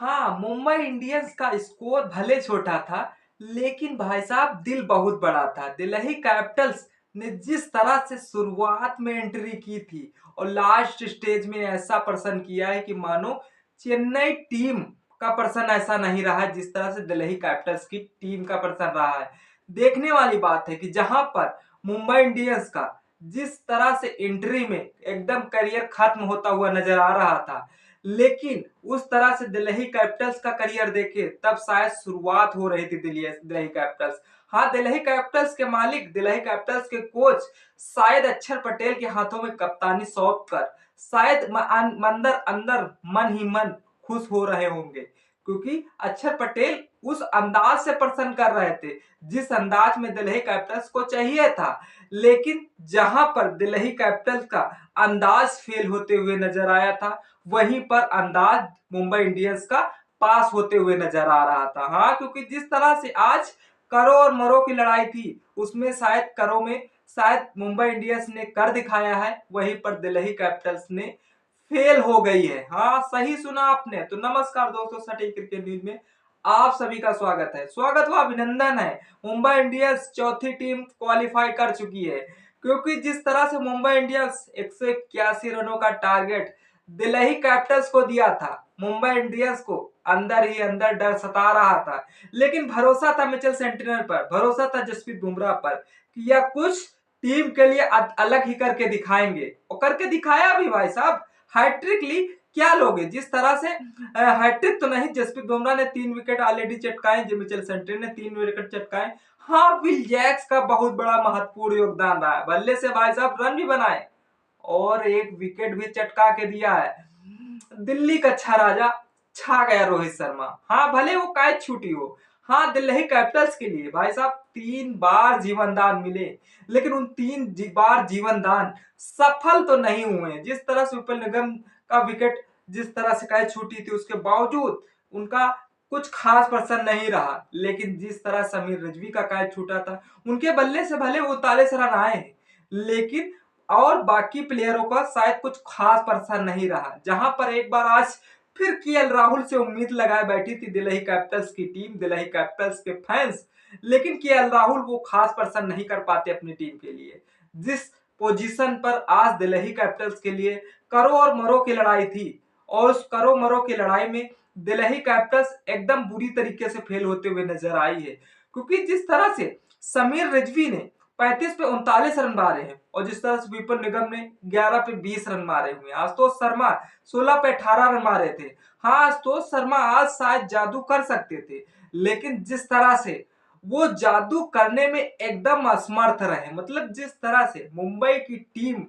हाँ, मुंबई इंडियंस का स्कोर भले छोटा था, लेकिन भाई साहब दिल बहुत बड़ा था। दिल्ली कैपिटल्स ने जिस तरह से शुरुआत में एंट्री की थी और लास्ट स्टेज में ऐसा प्रदर्शन किया है कि मानो चेन्नई टीम का प्रदर्शन ऐसा नहीं रहा है जिस तरह से दिल्ली कैपिटल्स की टीम का प्रदर्शन रहा है। देखने वाली बात है कि जहां पर मुंबई इंडियंस का जिस तरह से एंट्री में एकदम करियर खत्म होता हुआ नजर आ रहा था, लेकिन उस तरह से दिल्ली कैपिटल्स का करियर देखे तब शायद शुरुआत हो रही थी दिल्ली कैपिटल्स। हाँ, दिल्ली कैपिटल्स के मालिक, दिल्ली कैपिटल्स के कोच शायद अक्षर पटेल के हाथों में कप्तानी सौंप कर शायद अंदर अंदर मन ही मन खुश हो रहे होंगे, क्योंकि अक्षर पटेल उस अंदाज से प्रसन्न कर रहे थे जिस अंदाज में दिल्ली कैपिटल्स को चाहिए था। लेकिन जहां पर दिल्ली कैपिटल्स का अंदाज फेल होते हुए नजर आया था, वहीं पर अंदाज मुंबई इंडियंस का पास होते हुए नजर आ रहा था। हाँ, क्योंकि जिस तरह से आज करो और मरो की लड़ाई थी, उसमें शायद करो में शायद मुंबई इंडियंस ने कर दिखाया है, वहीं पर दिल्ली कैपिटल्स ने फेल हो गई है। हाँ, सही सुना आपने। तो नमस्कार दोस्तों, सटीक क्रिकेट न्यूज में आप सभी का स्वागत है। स्वागत व अभिनंदन है। मुंबई इंडियंस चौथी टीम क्वालिफाई कर चुकी है, क्योंकि जिस तरह से मुंबई इंडियंस 181 रनों का टारगेट दिल्ली कैपिटल्स को दिया था, मुंबई इंडियंस को अंदर ही अंदर डर सता रहा था। लेकिन भरोसा था मिचेल सेंटिनल पर, भरोसा था जसप्रीत बुमराह पर कि यह कुछ टीम के लिए अलग ही करके दिखाएंगे, और करके दिखाया भी भाई साहब। हैट्रिक ली, क्या लोगे जिस तरह से हैट्रिक तो नहीं, जसप्रीत बुमराह ने 3 विकेट ऑलरेडी चटकाए, मिचेल सेंटिनल ने 3 विकेट चटकाए। हाँ, विल जैक्स का बहुत बड़ा महत्वपूर्ण योगदान रहा है, बल्ले से भाई साहब रन भी बनाए और एक विकेट भी चटका के दिया है। दिल्ली का अच्छा राजा छा गया रोहित शर्मा। हाँ, भले वो कैच छूटी हो। हाँ, दिल्ली कैपिटल्स के लिए भाई साहब 3 बार जीवनदान मिले, लेकिन उन 3 बार जीवनदान सफल तो नहीं हुए। जिस तरह से उपल निगम का विकेट जिस तरह से कैच छूटी थी, उसके बावजूद उनका कुछ खास प्रदर्शन नहीं रहा। लेकिन जिस तरह समीर रिजवी का कैच छूटा था, उनके बल्ले से भले 39 रन आए, लेकिन और बाकी प्लेयरों का शायद कुछ खास प्रदर्शन नहीं रहा। जहां पर एक बार आज फिर केएल राहुल से उम्मीद लगाए बैठी थी दिल्ली कैपिटल्स की टीम, दिल्ली कैपिटल्स के फैंस, लेकिन केएल राहुल वो खास प्रदर्शन नहीं कर पाते अपनी टीम के लिए। जिस पोजीशन पर आज दिल्ली कैपिटल्स के लिए करो और मरो की लड़ाई थी, और उस करो मरो की लड़ाई में दिल्ली कैपिटल्स एकदम बुरी तरीके से फेल होते हुए नजर आई है। क्योंकि जिस तरह से समीर रिजवी ने 35 पे 39 रन मारे हैं, और जिस तरह से विपुल निगम ने 11 पे 20 रन मारे हुए हैं, आशुतोष शर्मा 16 पे 18 रन मारे थे। हाँ, आशुतोष शर्मा आज शायद जादू कर सकते थे, लेकिन जिस तरह से वो जादू करने में एकदम असमर्थ रहे, मतलब जिस तरह से मुंबई की टीम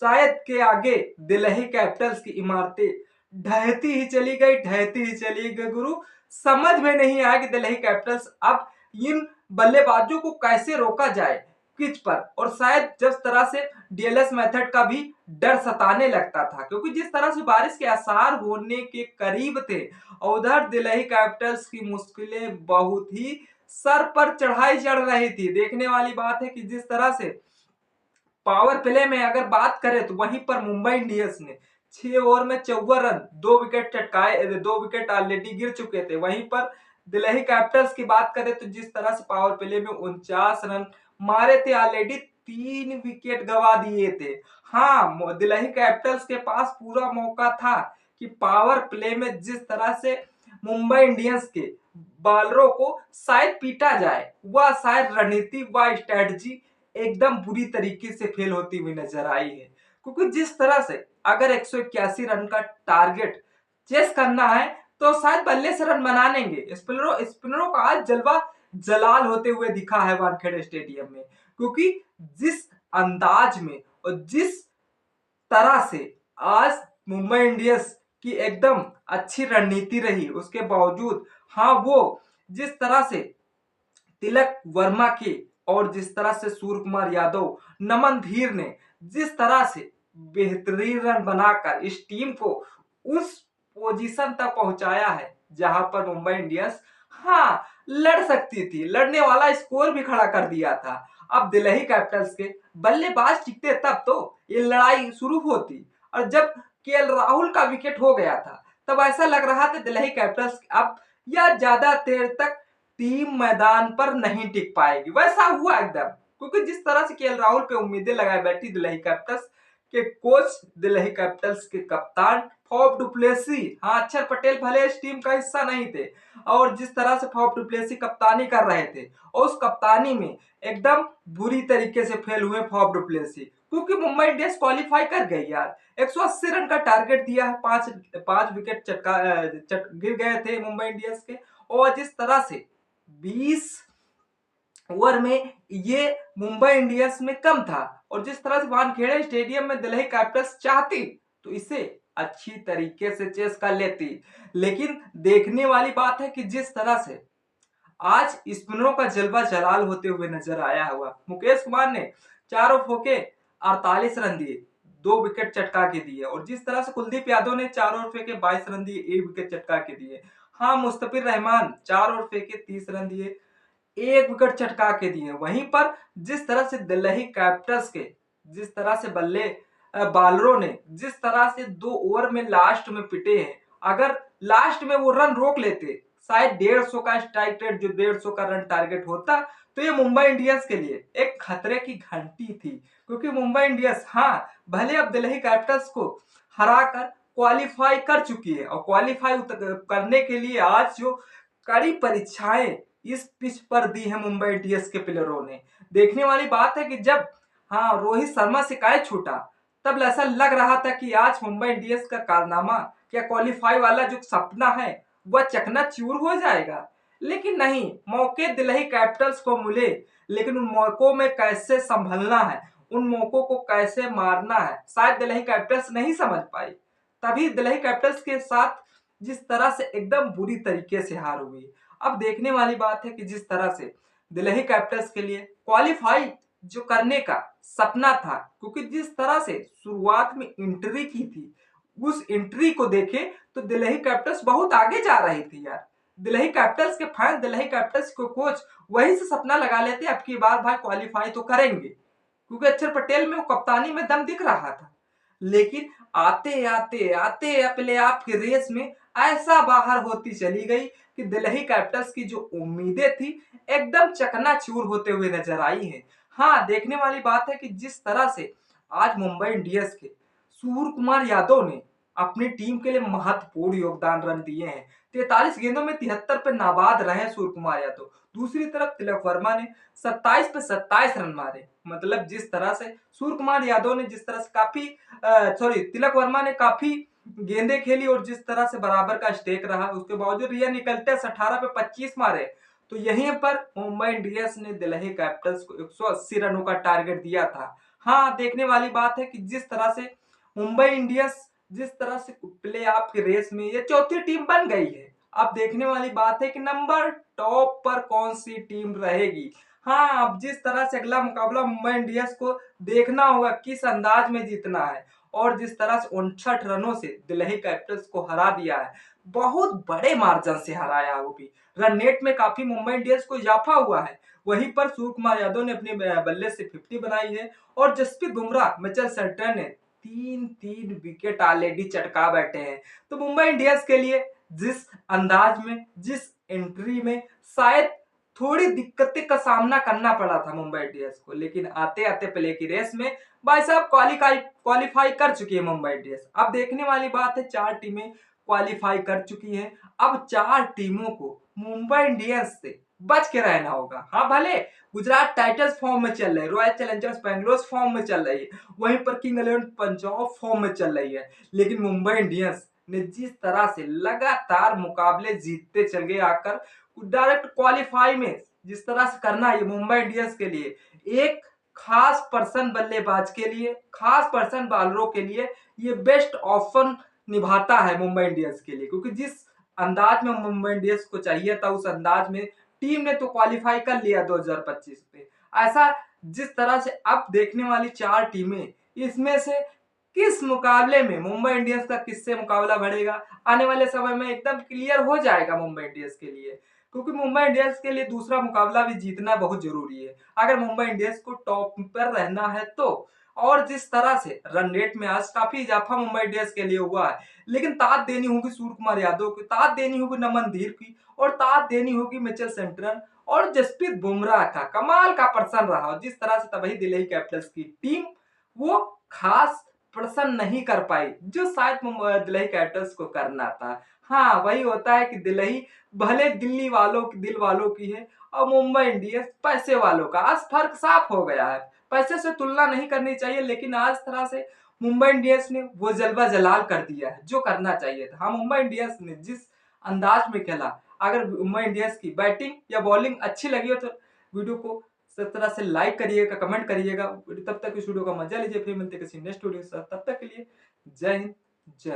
शायद के आगे दिल्ली कैपिटल्स की इमारतें ढहती ही चली गई, ढहती ही चली गई गुरु। समझ में नहीं आया कि दिल्ली कैपिटल्स अब इन बल्लेबाजों को कैसे रोका जाए पिच पर, और शायद जिस तरह से डीएलएस मेथड का भी डर सताने लगता था, क्योंकि जिस तरह से बारिश के आसार होने के करीब थे, और उधर दिल्ली कैपिटल्स की मुश्किलें बहुत ही सर पर चढ़ाई चढ़ रही थी। देखने वाली बात है कि जिस तरह से पावर प्ले में अगर बात करें तो वहीं पर मुंबई इंडियंस ने 6 ओवर में 54 रन, 2 विकेट चटकाए, 2 विकेट ऑलरेडी गिर चुके थे। वहीं पर दिल्ली कैपिटल्स की बात करें तो जिस तरह से पावर प्ले में 49 रन मारे थे, ऑलरेडी 3 विकेट गवा दिए थे। हाँ, दिल्ली कैपिटल्स के पास पूरा मौका था कि पावर प्ले में जिस तरह से मुंबई इंडियंस के बॉलरों को शायद पीटा जाए, वह शायद रणनीति व स्ट्रेटजी एकदम बुरी तरीके से फेल होती हुई नजर आई है। क्योंकि जिस तरह से अगर 181 रन का टारगेट चेस करना है, तो शायद बल्ले से रन बना लेंगे। स्पिनरों का आज जलवा जलाल होते हुए दिखा है वानखेड़े स्टेडियम में, क्योंकि जिस अंदाज में और जिस तरह से आज मुंबई इंडियंस की एकदम अच्छी रणनीति रही, उसके बावजूद हाँ, वो जिस तरह से तिलक वर्मा के और जिस तरह से सूर्य कुमार यादव, नमन धीर ने जिस तरह से बेहतरीन रन बनाकर इस टीम को उस पोजीशन तक पहुंचाया है जहां पर मुंबई इंडियंस हाँ लड़ सकती थी, लड़ने वाला स्कोर भी खड़ा कर दिया था। अब दिल्ली कैपिटल्स के बल्लेबाज टिकते तब तो ये लड़ाई शुरू होती, और जब केएल राहुल का विकेट हो गया था, तब ऐसा लग रहा था दिल्ली कैपिटल्स अब या ज्यादा देर तक टीम मैदान पर नहीं टिक पाएगी। वैसा हुआ एकदम, क्योंकि जिस तरह से केएल राहुल पे उम्मीदें लगाए बैठी दिल्ली कैपिटल्स के कोच, दिल्ली कैपिटल्स के कप्तान फॉफ डुप्लेसी, हाँ अक्षर पटेल भले इस टीम का हिस्सा नहीं थे, और जिस तरह से फॉफ डुप्लेसी कप्तानी कर रहे थे और उस कप्तानी में एकदम बुरी तरीके से फेल हुए फॉफ डुप्लेसी, क्योंकि मुंबई इंडियंस क्वालिफाई कर गई यार। 180 रन का टारगेट दिया है, पांच पांच विकेट गिर गए थे मुंबई इंडियंस के, और जिस तरह से 20 ओवर में ये मुंबई इंडियंस में कम था, और जिस तरह से वानखेड़े स्टेडियम में दिल्ली कैपिटल्स चाहती तो इसे अच्छी तरीके से चेस कर लेती। लेकिन देखने वाली बात है कि जिस तरह से आज स्पिनरों का जलवा जलाल होते हुए नजर आया हुआ, मुकेश कुमार ने चारों फोके 48 रन दिए, 2 विकेट चटका के दिए, और जिस तरह से कुलदीप यादव ने चारों ओर फेंके 22 रन दिए, 1 विकेट चटका के दिए। हाँ मुस्तफिर रहमान चारों ओर फेंके 30 रन दिए, 1 विकेट चटका के दिए। वहीं पर जिस तरह से दिल्ली कैपिटल्स के जिस तरह से बॉलरों ने जिस तरह से 2 ओवर में लास्ट में पिटे हैं, अगर लास्ट में वो रन रोक लेते, शायद 150 का स्ट्राइक रेट, जो 150 का रन टारगेट होता, तो ये मुंबई इंडियंस के लिए एक खतरे की घंटी थी। क्योंकि मुंबई इंडियंस हाँ भले अब दिल्ली कैपिटल्स को हराकर क्वालिफाई कर चुकी है, और क्वालिफाई करने के लिए आज जो कड़ी परीक्षाएं इस पिच पर दी है मुंबई इंडियंस के प्लेयरों ने। देखने वाली बात है कि जब हाँ रोहित शर्मा से कैच छूटा, तब ऐसा लग रहा था कि आज मुंबई इंडियंस का कारनामा, क्या क्वालिफाई वाला जो सपना है वह चकनाचूर हो जाएगा। लेकिन नहीं, मौके दिल्ली कैपिटल्स को मिले, लेकिन उन मौकों में कैसे संभलना है, उन मौकों को कैसे मारना है, शायद दिल्ली कैपिटल्स नहीं समझ पाई। तभी दिल्ली कैपिटल्स के साथ जिस तरह से एकदम बुरी तरीके से हार हुई। अब देखने वाली बात है कि जिस तरह से दिल्ली कैपिटल्स के लिए क्वालिफाई जो करने का सपना था, क्योंकि जिस तरह से शुरुआत में एंट्री की थी, उस एंट्री को देखे तो दिल्ली कैपिटल्स बहुत आगे जा रही थी यार। दिल्ली कैपिटल्स के फैन, दिल्ली कैपिटल्स के कोच वहीं से सपना लगा लेते अब की बार भाई क्वालिफाई तो करेंगे, क्योंकि अक्षर पटेल में वो कप्तानी में दम दिख रहा था। लेकिन आते आते आते अपने आप की रेस में ऐसा बाहर होती चली गई कि दिल्ली कैपिटल्स की जो उम्मीदें थी एकदम चकनाचूर होते हुए नजर आई हैं। हाँ देखने वाली बात है कि जिस तरह से आज मुंबई इंडियंस के सूर्य कुमार यादव ने अपनी टीम के लिए महत्वपूर्ण योगदान रन दिए हैं। 43 गेंदों में 73 पे नाबाद रहे सूर्य कुमार यादव। दूसरी तरफ तिलक वर्मा ने 27 पे 27 रन मारे। मतलब जिस तरह से सूर्य कुमार यादव ने जिस तरह से तिलक वर्मा ने काफी गेंदें खेली, और जिस तरह से बराबर का स्टेक रहा, उसके बावजूद रिया निकलते 18 पे 25 मारे। तो यहीं पर मुंबई इंडियंस ने दिल्ली कैपिटल्स को 180 रनों का टारगेट दिया था। हाँ देखने वाली बात है कि जिस तरह से मुंबई इंडियंस जिस तरह से प्ले ऑफ की रेस में ये चौथी टीम बन गई है, अब देखने वाली बात है कि नंबर टॉप पर कौन सी टीम रहेगी। हाँ अब जिस तरह से अगला मुकाबला मुंबई इंडियंस को देखना होगा किस अंदाज में जीतना है, और जिस तरह से 59 रनों से दिल्ली कैपिटल्स को हरा दिया है, बहुत बड़े मार्जिन से हराया, वो भी रन नेट में काफी मुंबई इंडियंस को इजाफा हुआ है। वहीं पर सूर्य कुमार यादव ने अपने बल्ले से 50 बनाई है, और जसप्रीत बुमराह, मिचेल सेंटनर ने 3-3 विकेट ऑलरेडी चटका बैठे हैं। तो मुंबई इंडियंस के लिए जिस अंदाज में, जिस एंट्री में शायद थोड़ी दिक्कतें का सामना करना पड़ा था मुंबई इंडियंस को, लेकिन आते आते प्ले की रेस में भाई साहब क्वालिफाई कर चुकी है मुंबई इंडियंस। अब देखने वाली बात है 4 टीमें क्वालिफाई कर चुकी हैं। अब 4 टीमों को मुंबई इंडियंस से बच के रहना होगा। हाँ भले गुजरात टाइटंस फॉर्म में चल रही है, रॉयल चैलेंजर्स बैंगलोर फॉर्म में चल रही है, वहीं पर किंग 11 पंजाब फॉर्म में चल रही है, लेकिन मुंबई इंडियंस ने जिस तरह से लगातार मुकाबले जीतते चल गए, आकर डायरेक्ट क्वालिफाई में जिस तरह से करना है मुंबई इंडियंस के लिए, एक खास पर्सन बल्लेबाज के लिए, खास पर्सन बॉलरों के लिए ये बेस्ट ऑप्शन निभाता है मुंबई इंडियंस के लिए। क्योंकि जिस अंदाज में मुंबई इंडियंस को चाहिए था, उस अंदाज में टीम ने तो क्वालिफाई कर लिया 2025 में। ऐसा जिस तरह से अब देखने वाली 4 टीमें, इसमें से किस मुकाबले में मुंबई इंडियंस का किससे मुकाबला बढ़ेगा, आने वाले समय में एकदम क्लियर हो जाएगा मुंबई इंडियंस के लिए। क्योंकि मुंबई इंडियंस के लिए दूसरा मुकाबला भी जीतना बहुत जरूरी है, अगर मुंबई इंडियंस को टॉप पर रहना है तो। और जिस तरह से रन रेट में आज काफी इजाफा मुंबई इंडियंस के लिए हुआ है, लेकिन तात देनी होगी सूर्य कुमार यादव की, तात देनी होगी नमन धीर की, और तात देनी होगी मिचेल सेंटनर और जसप्रीत बुमराह का कमाल का प्रदर्शन रहा। और जिस तरह से तबाही दिल्ली कैपिटल्स की टीम वो खास प्रदर्शन नहीं कर पाई जो शायद दिल्ली कैपिटल्स को करना था। हाँ, वही होता है कि दिल्ली भले दिल्ली वालों की दिल वालों की है और मुंबई इंडियंस पैसे वालों का। आज फर्क साफ हो गया है, पैसे से तुलना नहीं करनी चाहिए, लेकिन आज तरह से मुंबई इंडियंस ने वो जलवा जलाल कर दिया है जो करना चाहिए था। हाँ, मुंबई इंडियंस ने जिस अंदाज में खेला, अगर मुंबई इंडियंस की बैटिंग या बॉलिंग अच्छी लगी हो तो वीडियो को इस तरह से लाइक करिएगा, कमेंट करिएगा। तब तक इस वीडियो का मजा लीजिए, फिर मिलते किसी नेक्स्ट वीडियो के साथ। तब तक के लिए जय हिंद, जय